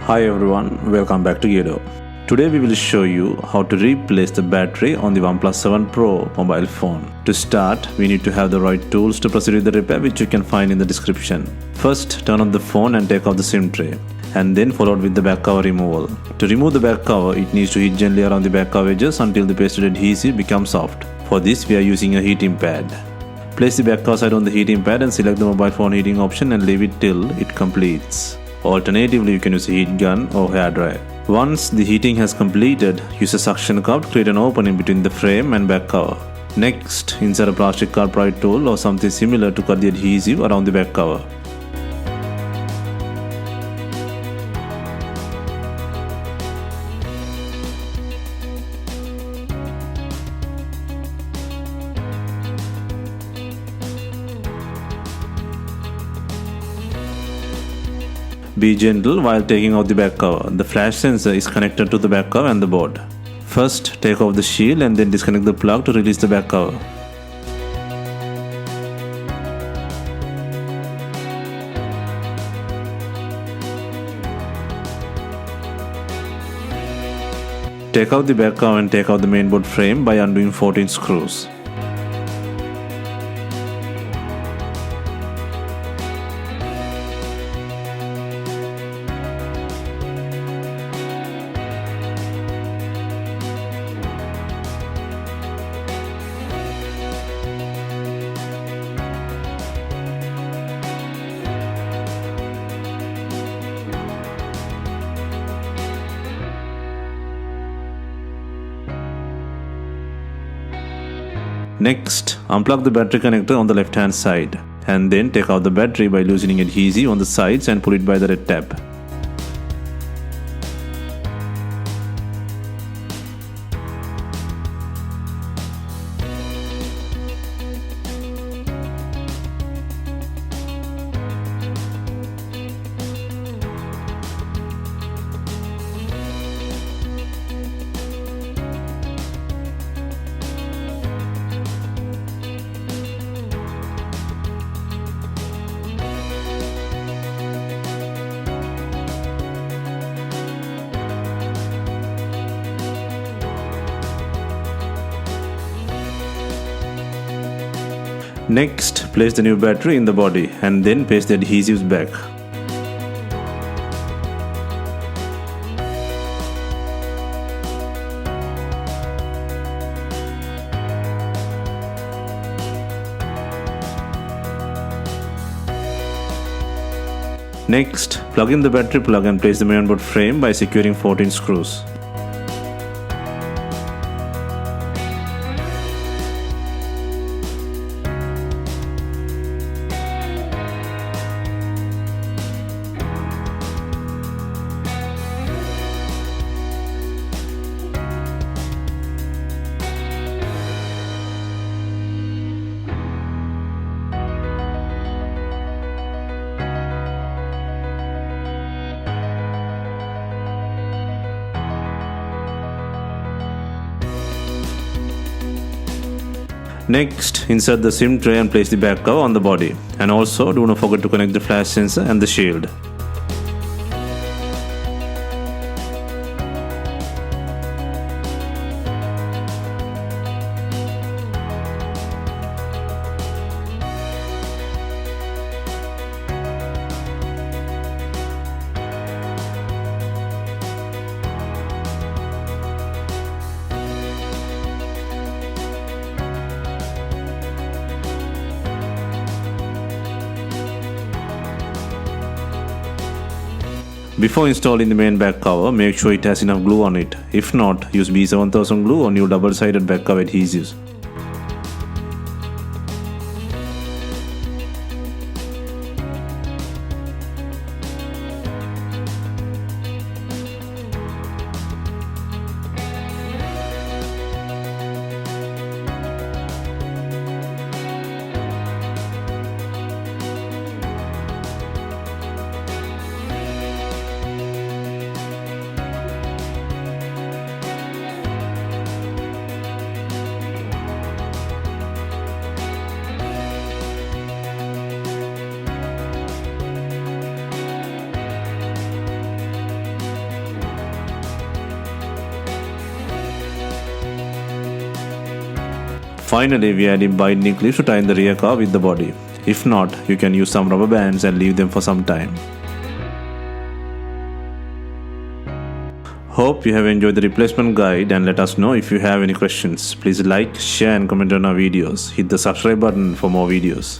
Hi everyone, welcome back to DYOR. Today we will show you how to replace the battery on the OnePlus 7 Pro mobile phone. To start, we need to have the right tools to proceed with the repair, which you can find in the description. First, turn on the phone and take off the SIM tray, and then followed with the back cover removal. To remove the back cover, it needs to heat gently around the back cover edges until the pasted adhesive becomes soft. For this, we are using a heating pad. Place the back cover side on the heating pad and select the mobile phone heating option and leave it till it completes. Alternatively, you can use a heat gun or hairdryer. Once the heating has completed, use a suction cup to create an opening between the frame and back cover. Next, insert a plastic cut pry tool or something similar to cut the adhesive around the back cover. Be gentle while taking out the back cover. The flash sensor is connected to the back cover and the board. First, take off the shield and then disconnect the plug to release the back cover. Take out the back cover and take out the mainboard frame by undoing 14 screws. Next, unplug the battery connector on the left hand side, and then take out the battery by loosening adhesive on the sides and pull it by the red tab. Next, place the new battery in the body and then paste the adhesives back. Next, plug in the battery plug and place the mainboard frame by securing 14 screws. Next, insert the SIM tray and place the back cover on the body. And also, do not forget to connect the flash sensor and the shield. Before installing the main back cover, make sure it has enough glue on it. If not, use B7000 glue or new double-sided back cover adhesives. Finally, we add in binding clips to tie in the rear car with the body. If not, you can use some rubber bands and leave them for some time. Hope you have enjoyed the replacement guide, and let us know if you have any questions. Please like, share and comment on our videos. Hit the subscribe button for more videos.